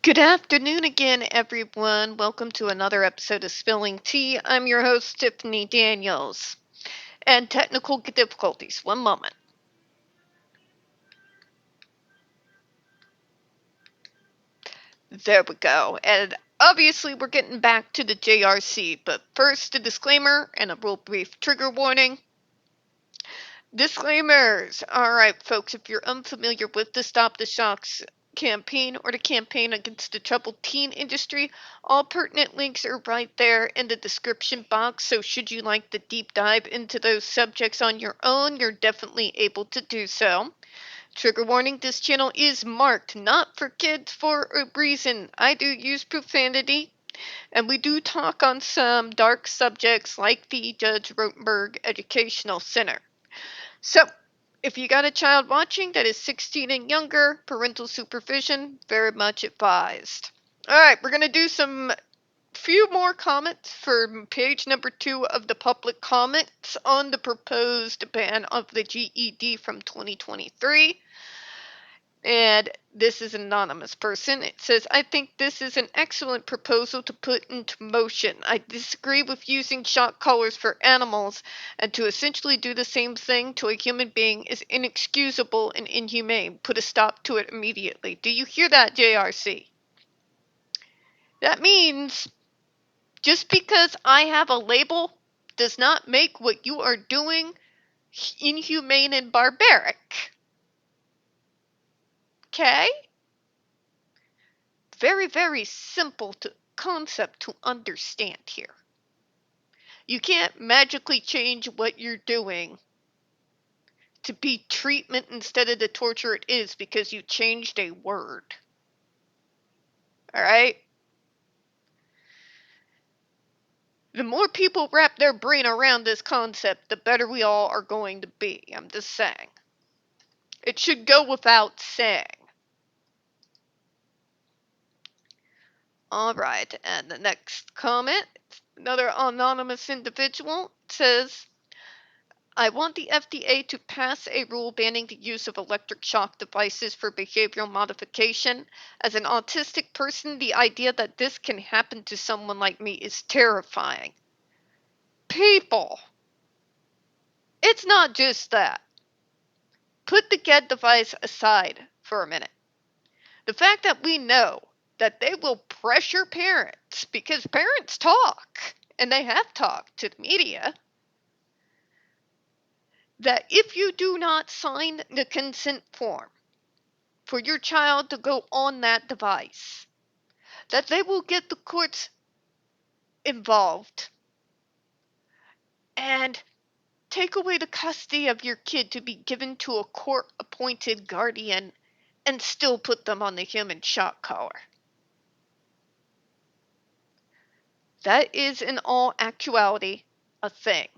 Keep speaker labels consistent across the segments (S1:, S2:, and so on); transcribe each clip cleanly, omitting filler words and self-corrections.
S1: Good afternoon again, everyone. Welcome to another episode of Spilling Tea. I'm your host, Tiffany Daniels. And technical difficulties. One moment. There we go. And obviously, we're getting back to the JRC. But first, a disclaimer and a real brief trigger warning. Disclaimers. Alright, folks, if you're unfamiliar with the Stop the Shocks campaign or the campaign against the troubled teen industry, all pertinent links are right there in the description box, so should you like to deep dive into those subjects on your own, you're definitely able to do so. Trigger warning, this channel is marked not for kids for a reason. I do use profanity, and we do talk on some dark subjects like the Judge Rotenberg Educational Center. So, if you got a child watching that is 16 and younger, parental supervision very much advised. Alright, we're going to do some few more comments for page number 2 of the public comments on the proposed ban of the GED from 2023. And this is an anonymous person. It says, I think this is an excellent proposal to put into motion. I disagree with using shock collars for animals, and to essentially do the same thing to a human being is inexcusable and inhumane. Put a stop to it immediately. Do you hear that, JRC? That means just because I have a label does not make what you are doing inhumane and barbaric. Okay? Very, very simple concept to understand here. You can't magically change what you're doing to be treatment instead of the torture it is because you changed a word. Alright? The more people wrap their brain around this concept, the better we all are going to be. I'm just saying. It should go without saying. Alright, and the next comment, another anonymous individual says, I want the FDA to pass a rule banning the use of electric shock devices for behavioral modification. As an autistic person, the idea that this can happen to someone like me is terrifying. People, it's not just that. Put the GED device aside for a minute. The fact that we know that they will pressure parents, because parents talk, and they have talked to the media, that if you do not sign the consent form for your child to go on that device, that they will get the courts involved and take away the custody of your kid to be given to a court-appointed guardian and still put them on the human shock collar. That is in all actuality a thing.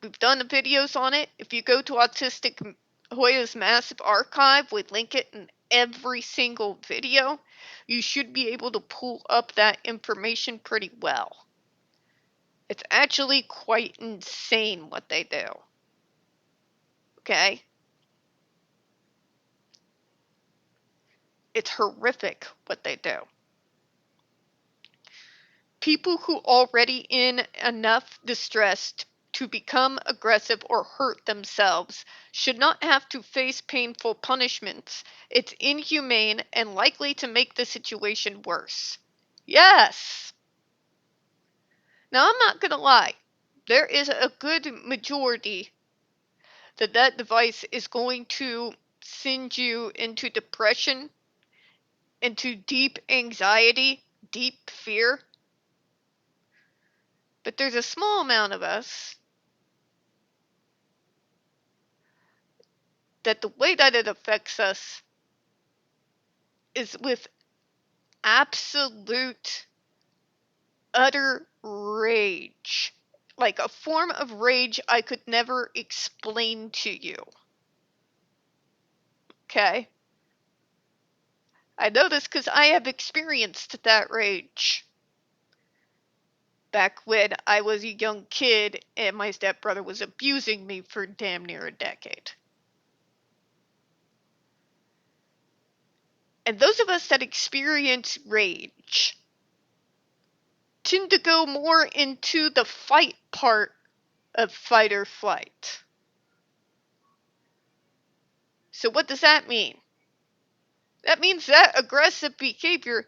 S1: We've done the videos on it. If you go to Autistic Hoya's Massive Archive, we link it in every single video. You should be able to pull up that information pretty well. It's actually quite insane what they do. Okay? It's horrific what they do. People who already in enough distress to become aggressive or hurt themselves should not have to face painful punishments. It's inhumane and likely to make the situation worse. Yes! Now, I'm not going to lie. There is a good majority that device is going to send you into depression, into deep anxiety, deep fear. But there's a small amount of us that the way that it affects us is with absolute, utter rage. Like a form of rage I could never explain to you. Okay? I know this because I have experienced that rage. Back when I was a young kid and my stepbrother was abusing me for damn near a decade. And those of us that experience rage tend to go more into the fight part of fight or flight. So what does that mean? That means that aggressive behavior,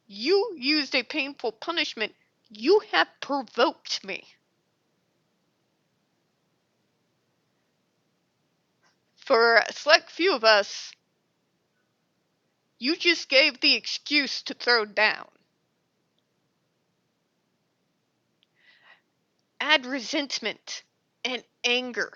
S1: you used a painful punishment, you have provoked me. For a select few of us, you just gave the excuse to throw down. Add resentment and anger.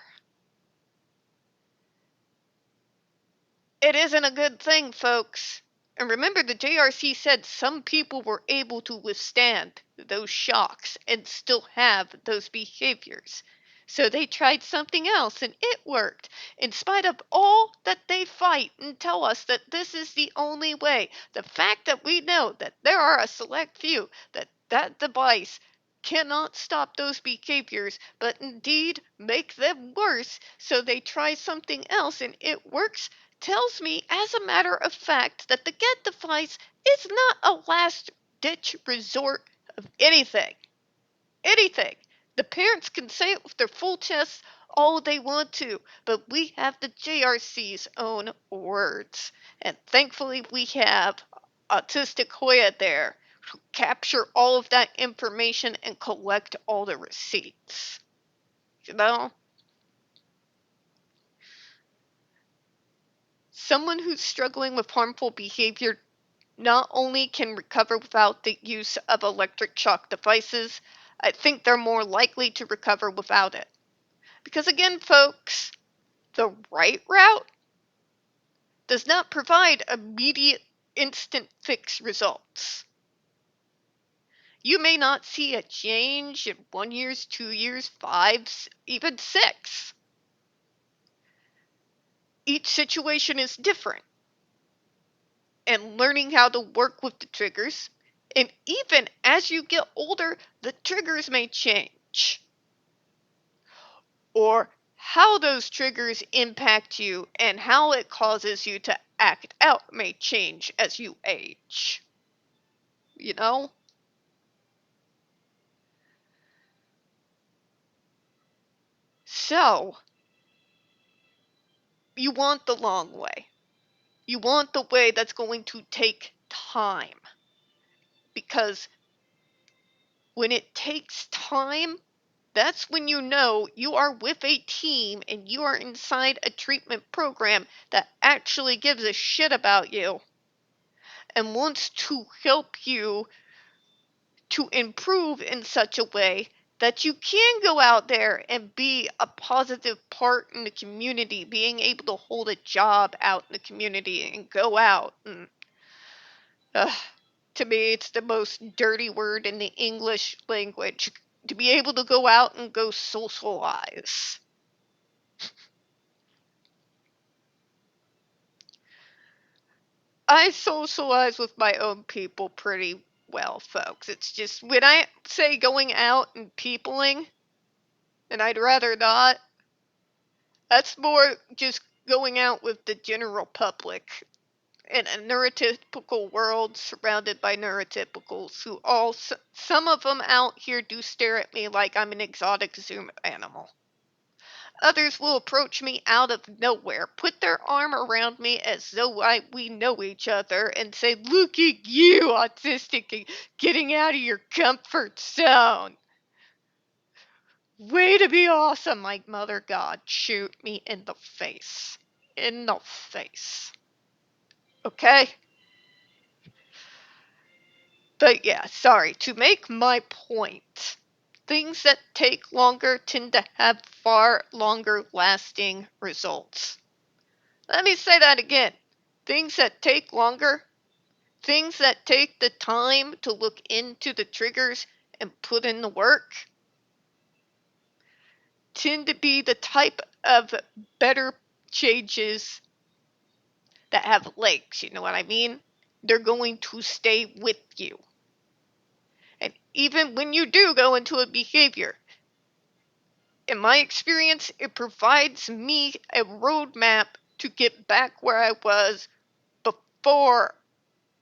S1: It isn't a good thing, folks. And remember, the JRC said some people were able to withstand those shocks and still have those behaviors. So they tried something else and it worked. In spite of all that they fight and tell us that this is the only way, the fact that we know that there are a select few that device cannot stop those behaviors, but indeed make them worse, so they try something else and it works, tells me, as a matter of fact, that the GED device is not a last-ditch resort of anything. Anything. The parents can say it with their full chests all they want to, but we have the JRC's own words. And thankfully we have Autistic Hoya there to capture all of that information and collect all the receipts. You know? Someone who's struggling with harmful behavior not only can recover without the use of electric shock devices, I think they're more likely to recover without it. Because again, folks, the right route does not provide immediate, instant fix results. You may not see a change in 1 year, 2 years, 5, even 6. Each situation is different. And learning how to work with the triggers, and even as you get older, the triggers may change. Or how those triggers impact you and how it causes you to act out may change as you age. You know? So, you want the long way. You want the way that's going to take time. Because when it takes time, that's when you know you are with a team and you are inside a treatment program that actually gives a shit about you and wants to help you to improve in such a way that you can go out there and be a positive part in the community, being able to hold a job out in the community and go out and to me it's the most dirty word in the English language, to be able to go out and go socialize. I socialize with my own people pretty well, folks. It's just when I say going out and peopling, and I'd rather not, that's more just going out with the general public in a neurotypical world surrounded by neurotypicals who all, some of them out here do stare at me like I'm an exotic zoo animal. Others will approach me out of nowhere, put their arm around me as though we know each other, and say, "Look at you, autistic, getting out of your comfort zone. Way to be awesome." Like, Mother God, shoot me in the face. In the face. Okay? But yeah, sorry. To make my point, things that take longer tend to have far longer lasting results. Let me say that again. Things that take longer, things that take the time to look into the triggers and put in the work, tend to be the type of better changes that have legs. You know what I mean? They're going to stay with you. And even when you do go into a behavior, in my experience, it provides me a roadmap to get back where I was before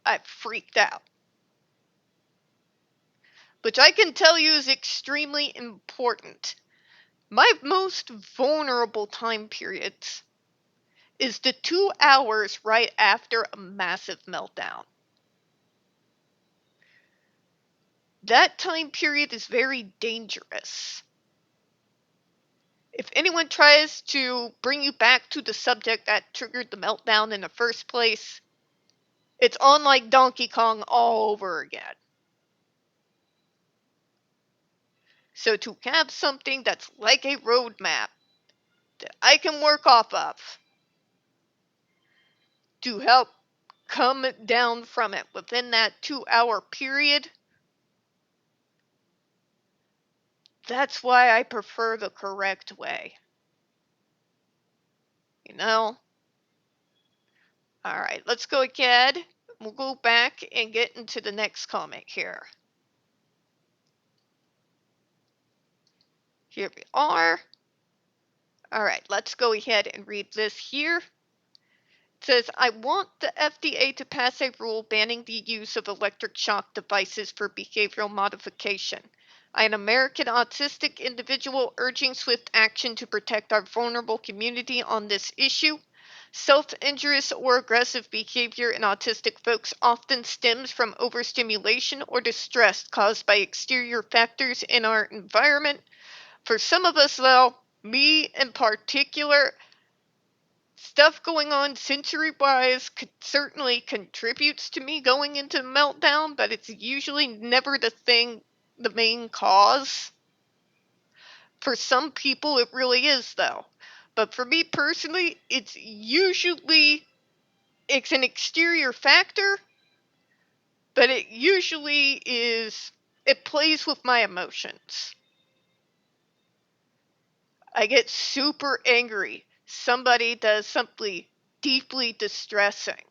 S1: I freaked out. Which I can tell you is extremely important. My most vulnerable time periods is the 2 hours right after a massive meltdown. That time period is very dangerous. If anyone tries to bring you back to the subject that triggered the meltdown in the first place, it's on like Donkey Kong all over again. So to have something that's like a roadmap that I can work off of to help come down from it within that 2 hour period, that's why I prefer the correct way. You know? Alright, let's go ahead. We'll go back and get into the next comment here. Here we are. Alright, let's go ahead and read this here. It says, I want the FDA to pass a rule banning the use of electric shock devices for behavioral modification. I am an American autistic individual urging swift action to protect our vulnerable community on this issue. Self-injurious or aggressive behavior in autistic folks often stems from overstimulation or distress caused by exterior factors in our environment. For some of us, though, me in particular, stuff going on sensory-wise certainly contributes to me going into meltdown, but it's usually never the main cause. For some people, it really is, though. But for me personally, it's an exterior factor, but it usually it plays with my emotions. I get super angry. Somebody does something deeply distressing.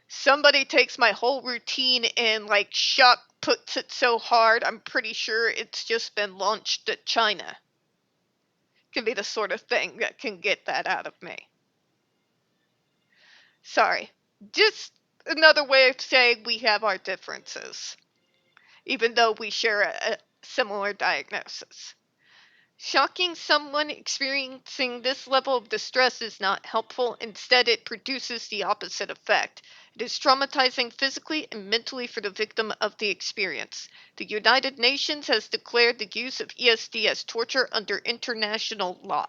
S1: Somebody takes my whole routine and like shock puts it so hard, I'm pretty sure it's just been launched at China. Can be the sort of thing that can get that out of me. Sorry. Just another way of saying we have our differences, even though we share a similar diagnosis. Shocking someone experiencing this level of distress is not helpful. Instead, it produces the opposite effect. It is traumatizing physically and mentally for the victim of the experience. The United Nations has declared the use of ESD as torture under international law.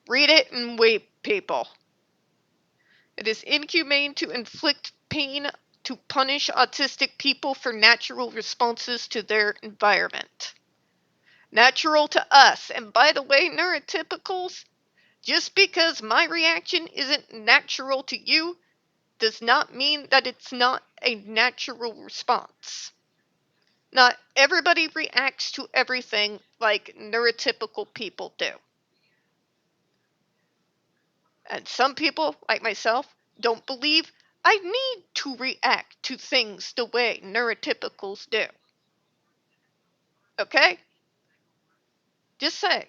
S1: Read it and weep, people. It is inhumane to inflict pain to punish autistic people for natural responses to their environment. Natural to us. And by the way, neurotypicals, just because my reaction isn't natural to you does not mean that it's not a natural response. Not everybody reacts to everything like neurotypical people do. And some people, like myself, don't believe I need to react to things the way neurotypicals do. Okay? Just saying.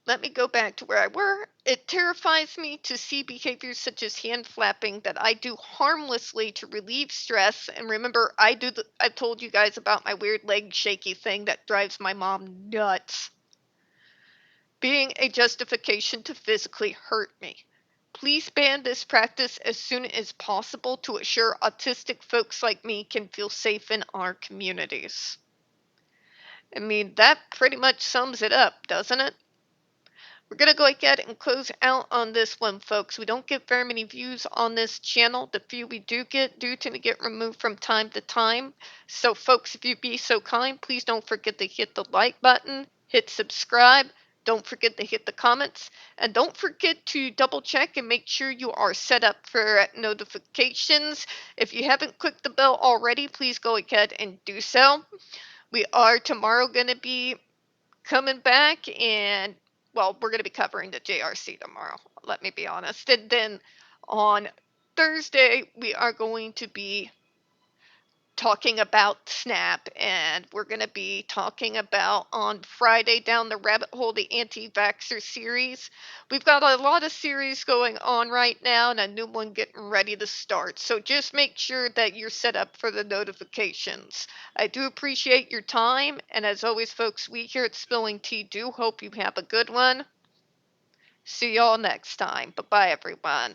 S1: Let me go back to where I were. It terrifies me to see behaviors such as hand flapping that I do harmlessly to relieve stress. And remember, I've told you guys about my weird leg shaky thing that drives my mom nuts. Being a justification to physically hurt me. Please ban this practice as soon as possible to assure autistic folks like me can feel safe in our communities. I mean, that pretty much sums it up, doesn't it? We're going to go ahead and close out on this one, folks. We don't get very many views on this channel. The few we do tend to get removed from time to time. So, folks, if you'd be so kind, please don't forget to hit the like button, hit subscribe. Don't forget to hit the comments. And don't forget to double check and make sure you are set up for notifications. If you haven't clicked the bell already, please go ahead and do so. We are tomorrow going to be coming back and we're going to be covering the JRC tomorrow, let me be honest. And then on Thursday, we are going to be talking about SNAP, and we're going to be talking about on Friday Down the Rabbit Hole, the anti-vaxxer series. We've got a lot of series going on right now and a new one getting ready to start, so just make sure that you're set up for the notifications. I do appreciate your time, and as always, folks, we here at Spilling Tea do hope you have a good one. See y'all next time. Bye-bye, everyone.